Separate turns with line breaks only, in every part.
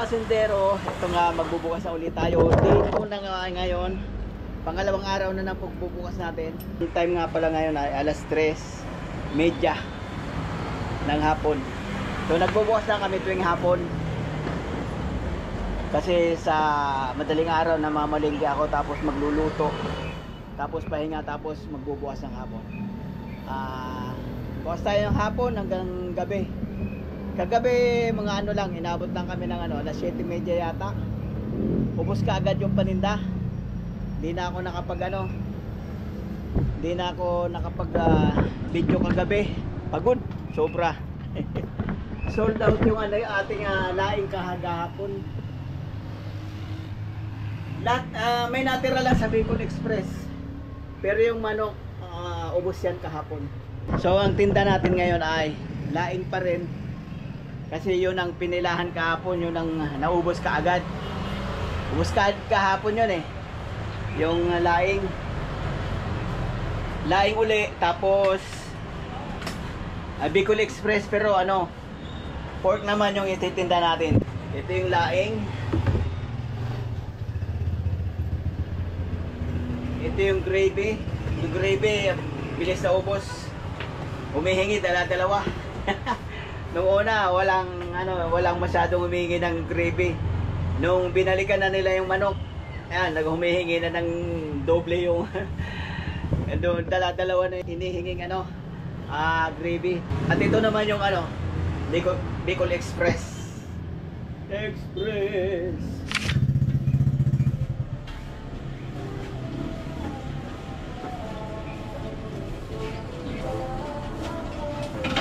kasindero, ito nga magbubukas na ulit tayo. Dito na nga ngayon, pangalawang araw na ng pagbubukas natin. Yung time nga pala ngayon ay alas 3:30 ng hapon. So nagbubukas na kami tuwing hapon. Kasi sa madaling araw namamalingki ako tapos magluluto. Tapos pahinga tapos magbubukas ng hapon. Bukas tayo ng hapon hanggang gabi. Kagabi mga ano lang, inabot lang kami ng ano, alas 7:30 yata. Ubos ka agad yung paninda. Hindi na ako nakapag video kagabi. Pagod, sobra. Sold out yung ano, ating laing kahapon. Lahat may natira lang sa Bicol Express. Pero yung manok ubos yan kahapon. So ang tinda natin ngayon ay laing pa rin. Kasi yun ang pinilahan kahapon, yun ang naubos ka agad. Ubos ka kahapon yun eh. Yung laing uli, tapos Bicol Express, pero ano, pork naman yung ititinda natin. Ito yung laing. Ito yung gravy. Yung gravy, bilis na ubos. Humihingi dala-dalawa. Noong una, walang masyadong humihingi ng gravy. Nung binalikan na nila yung manok, ayan, naghumihingi na ng doble yung dala-dalawa na hinihinging gravy. At ito naman yung Bicol Express.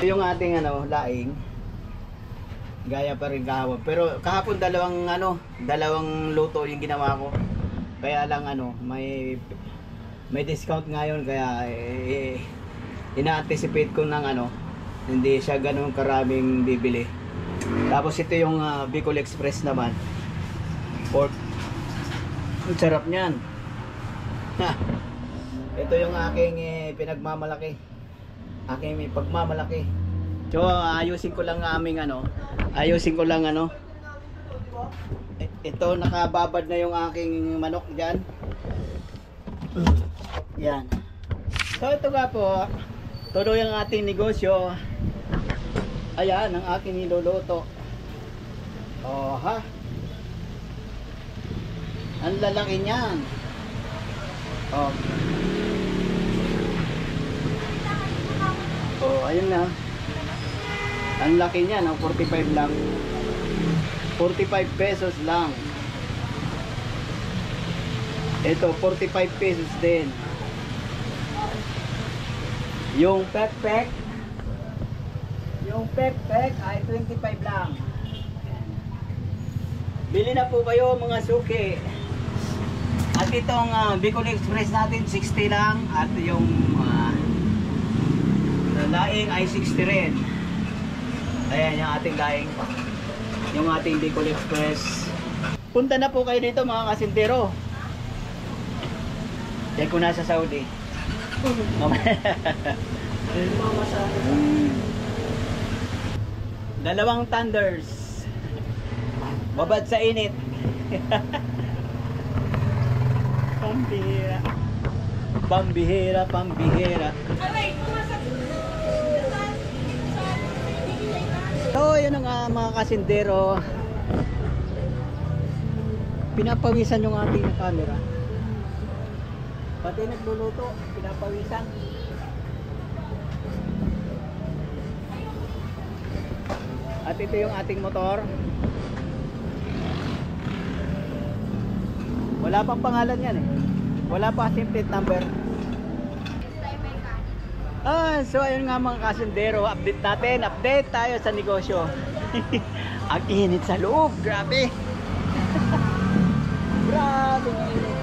Yung ating laing gaya pa rin kahapon, pero kahapon dalawang luto yung ginawa ko, kaya lang may discount ngayon, kaya ina-anticipate ko ng hindi siya ganun karaming bibili. Tapos ito yung Bicol Express naman, pork. Ang sarap niyan. Ito yung aking pinagmamalaki, aking pagmamalaki. So ayusin ko lang ito, nakababad na yung aking manok diyan. Yan. So ito nga po, tuloy ang ating negosyo. Ayan ang aking niluluto. Oh ha. Ang lalaki niyan. Oh. Oh, ayun na. Ang laki niya, 45 lang. 45 pesos lang. Ito, 45 pesos din. Yung pek-pek ay 25 lang. Bili na po kayo mga suki. At itong Bicol Express natin 60 lang. At yung laing ay 60 rin. Ayan yung ating laing, yung ating Bicol Express. Punta na po kayo dito mga kasintero. Yan ko nasa Saudi. Dalawang thunders, babad sa init. Pambihira. So yun ang mga kasindero, pinapawisan yung ating camera, pati nagluluto pinapawisan. At ito yung ating motor, wala pang pangalan yan eh, wala pa kasi plate number. So ayun nga mga kasindero, update tayo sa negosyo. Ang init sa loob, grabe. Grabe init.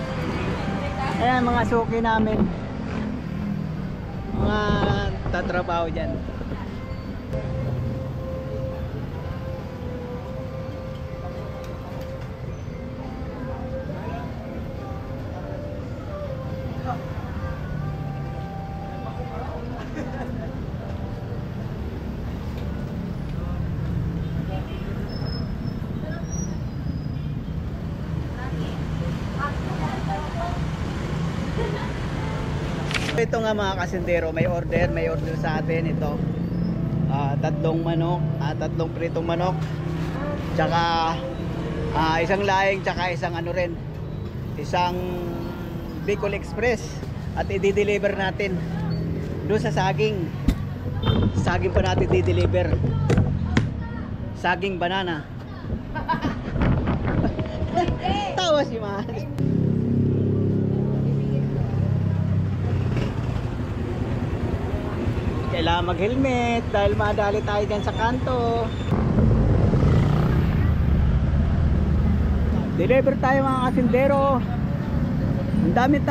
Ayan mga suki namin, mga tatrabaho dyan. Ito nga mga kasindero, may order sa atin ito. Tatlong manok, tatlong pritong manok. Tsaka isang laing, tsaka isang ano rin. Isang Bicol Express at i-deliver natin doon sa saging. Saging pa natin i-deliver. Saging banana. Tawa si Mahal. Kailangan mag-helmet dahil madali tayo dyan sa kanto. Deliver tayo mga kasindero. Ang daming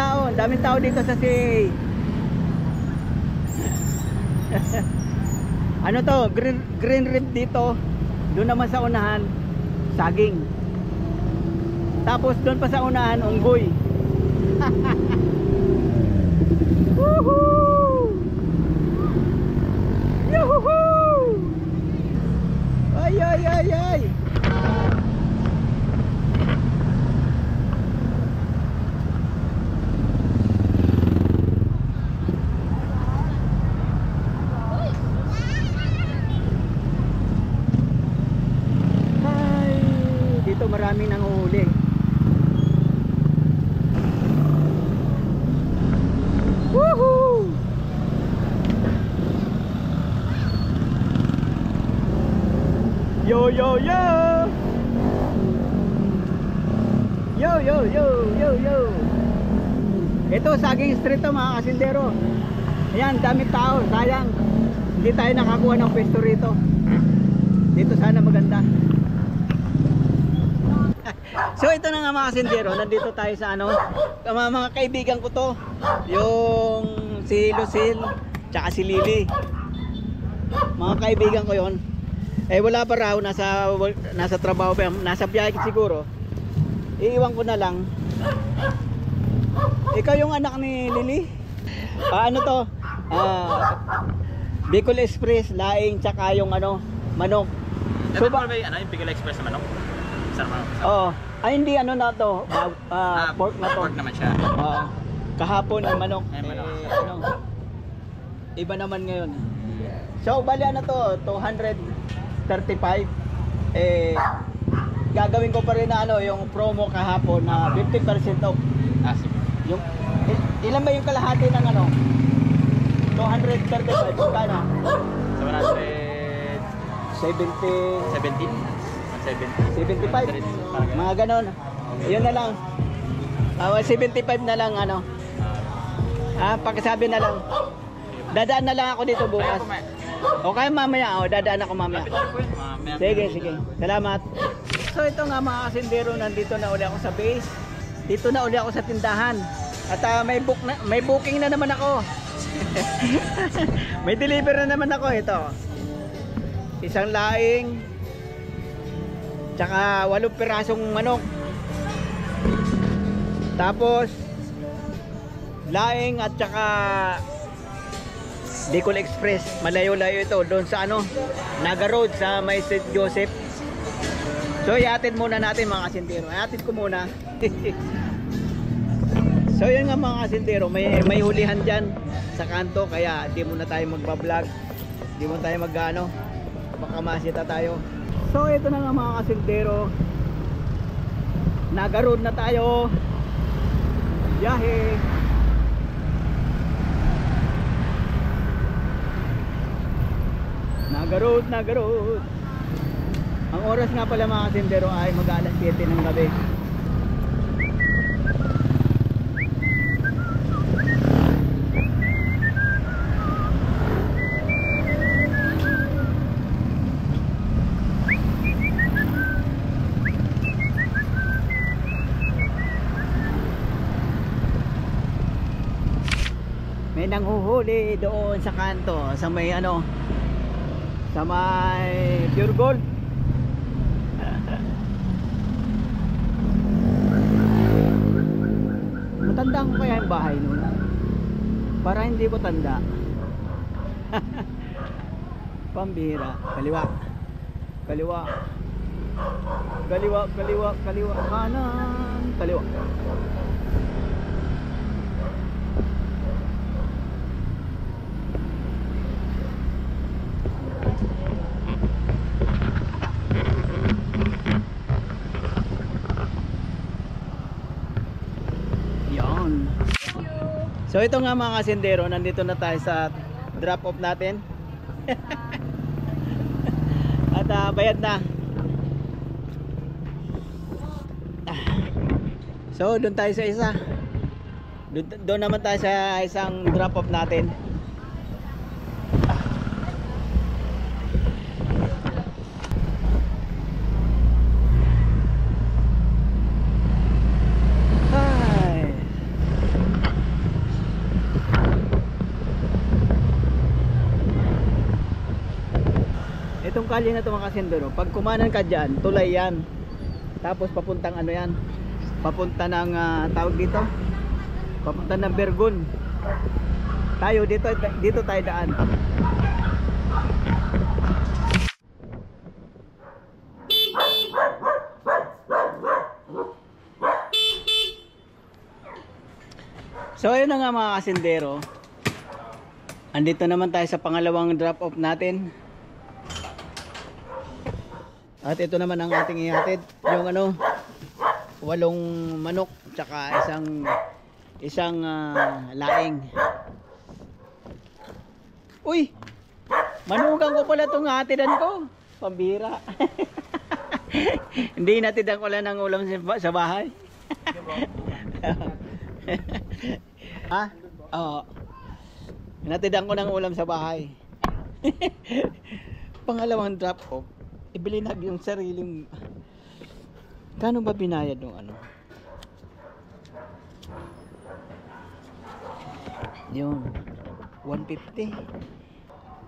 tao dito sa CA. Ano to? Green rib dito. Doon naman sa unahan, saging. Tapos doon pa sa unahan, unggoy. Woohoo! Yuhuu! Ay ay ay ay! Maraming nanguhuli. Woohoo! Yo yo yo! Yo yo yo yo yo! Ito saging street to mga kasindero. Ayan, dami tao, sayang hindi tayo nakakuha ng pwesto rito. Dito sana maganda. So ito na nga mga kasindero, nandito tayo sa ano, mga kaibigan ko to, yung si Lucille tsaka si Lily. Mga kaibigan ko yon. Eh wala pa raw, nasa trabaho pa, nasa biyahe siguro. Iiwan ko na lang. Ikaw yung anak ni Lily? Ano to? Bicol Express, laing tsaka yung ano, manok.
So ba yung Bicol Express na manok?
Oo. Ay hindi ano na to, pork na to.
Pork naman siya.
Kahapon ang manok.
Manok.
Ano, iba naman ngayon. So bali ano to, 235. Gagawin ko pa rin na ano, yung promo kahapon na 50% off.
Sige.
Yung ilan ba yung kalahati ng ano? 235 kana?
770.
75 mga ganon. Yun na lang. 75 na lang ano. Pakisabi na lang. Dadaan na lang ako dito bukas. O kaya mamaya, dadaan ako mamaya. Sige. Salamat. So ito nga mga kasindero, nandito na uli ako sa base. Dito na uli ako sa tindahan. At may booking na naman ako. May deliver na naman ako ito. Isang laing tsaka 8 pirasong manok. Tapos laing at tsaka Bicol Express. Malayo-layo ito doon sa ano, Naga Road sa may St. Joseph. So iatid muna natin mga kasindero. Iatid ko muna. So yun nga mga kasindero, may hulihan dyan sa kanto, kaya di muna tayo magbablog. Di muna tayo mag-ano, baka masita tayo. So ito na nga mga kasindero, Naga Road na tayo. Biyahe. Naga Road. Ang oras nga pala mga kasindero ay mag-alas 7 ng gabi. May nanghuhuli doon sa kanto, sa may ano, sa may Pure Gold. Matanda ko kaya yung bahay nun? Para hindi ko tanda. Pambihira. Kaliwa. Kanan. Kaliwa. So ito nga mga kasindero, nandito na tayo sa drop off natin. At bayad na. So doon tayo sa isa. Doon naman tayo sa isang drop off natin. Hi. Itong kalye na ito mga kasindero, pag kumanan ka dyan, tulay yan. Tapos papuntang ano yan, papunta ng tawag dito, papunta ng Bergon. Tayo dito tayo daan. So ayun na nga mga kasindero, andito naman tayo sa pangalawang drop off natin. At ito naman ang ating ihatid, yung 8 manok tsaka isang laing. Uy, manugang ko pala itong hatidan ko, pambira. Hindi natidan ko lang ng ulam sa bahay. Ha? Oo. Natidan ko ng ulam sa bahay. Pangalawang drop off, ibili na yung sariling. Kano ba binayad ng ano? Yun, 150.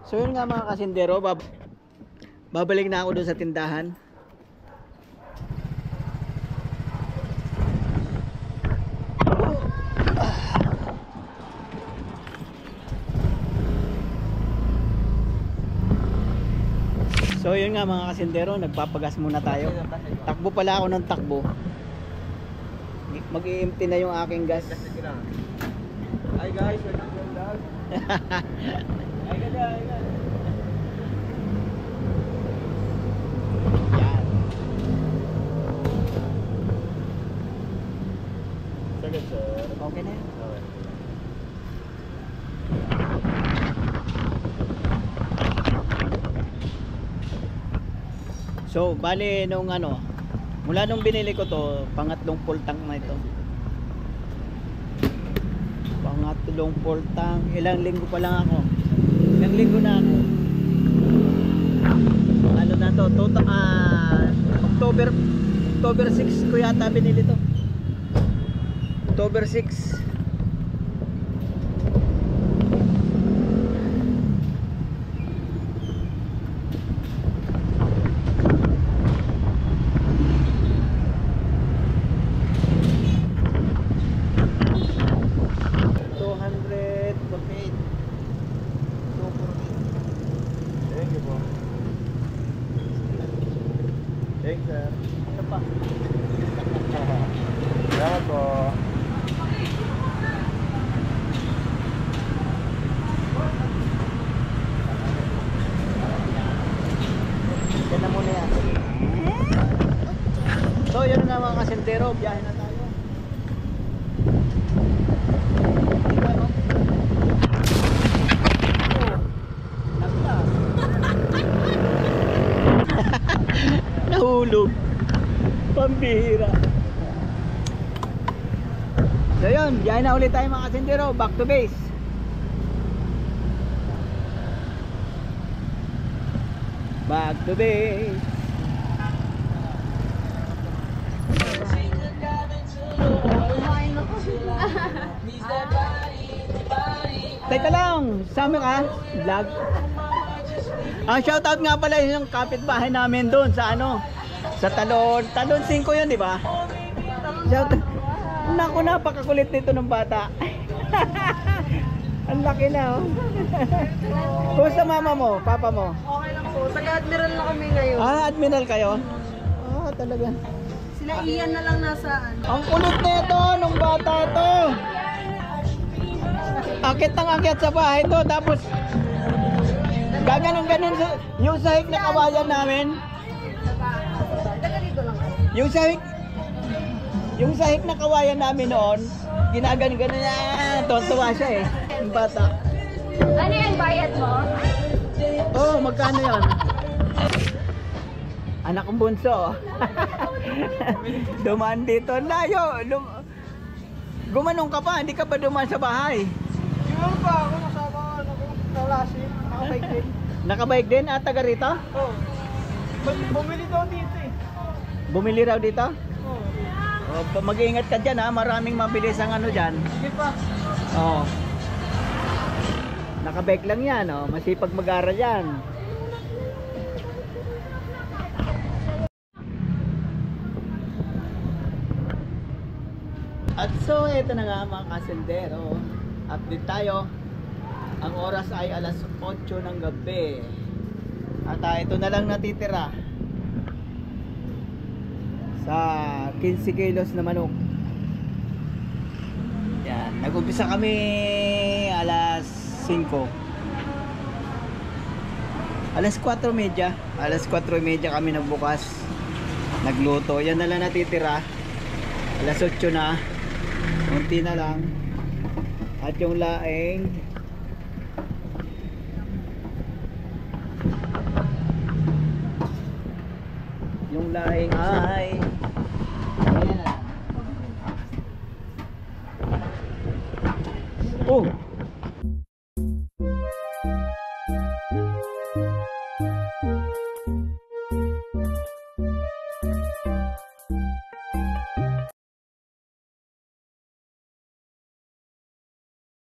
So yun nga mga kasindero, babalik na ako doon sa tindahan. So yun nga mga kasindero, nagpapagas muna tayo. Takbo pala ako ng takbo. Mag-i-empty na yung aking gas. Hi guys, welcome to the vlog. Hi guys, hi guys. Yan. Sige sir. Okay na yan. Okay. So, bali nung mula nung binili ko to, pangatlong full tank na ito. Pangatlong full tank, ilang linggo pa lang ako. Ilang linggo na ako. Ano na to, October 6 ko yata binili to. October 6.
Thanks sir.
Ito pa.
Salamat po.
Yan na muna yan. So yun na mga kasentero, biyahe na tayo. Nahulog. Pambihira. So yun, biyahe na ulit tayo mga kasentero, back to base. Back to base. Teka lang, sama ka? Vlog. Shoutout nga pala yung kapitbahay namin doon sa sa Talon 5 yun, di ba? Shoutout. Naku, napakakulit nito ng bata. Ang laki na, oh. Kumusta mama mo, papa mo?
Okay lang po. Taga-admiral na kami ngayon.
Admiral kayo? Talaga.
Sila Ian na lang nasaan.
Ang kulit nito nung bata to. Akit ng akit sa bahay to, tapos gaganon-ganon yung sahig na kawayan namin.
Taga dito lang po.
Yung sahig na kawayan namin noon, ginaganon-ganon yan. tuwa siya eh. Yung bata.
Ano yung bayad mo?
Oh, magkano yon? Anak kong bunso. Dumaan dito. Layo. Gumanong ka pa. Hindi ka pa dumaan sa bahay.
Siguro pa ako kasama ano ko, kalasi, nakabike din.
Nakabike din at taga rito?
Oo. Bumili daw dito eh.
Bumili raw dito?
Oo.
Oh, mag-iingat ka dyan ha. Maraming mabilis ang ano dyan.
Sige pa.
Oo. Nakabike lang yan. Oh. Masipag mag-aral yan. At so, ito na nga mga kasendero. Update tayo. Ang oras ay alas 8 ng gabi. At ito na lang natitira. Sa 15 kilos na manok. Yan. Nag-umpisa kami alas 5. Alas 4:30. Alas 4:30 kami nagbukas. Nagluto. Yan na lang natitira. Alas 8 na. Unti na lang. At yung laing ay ayan. Oh,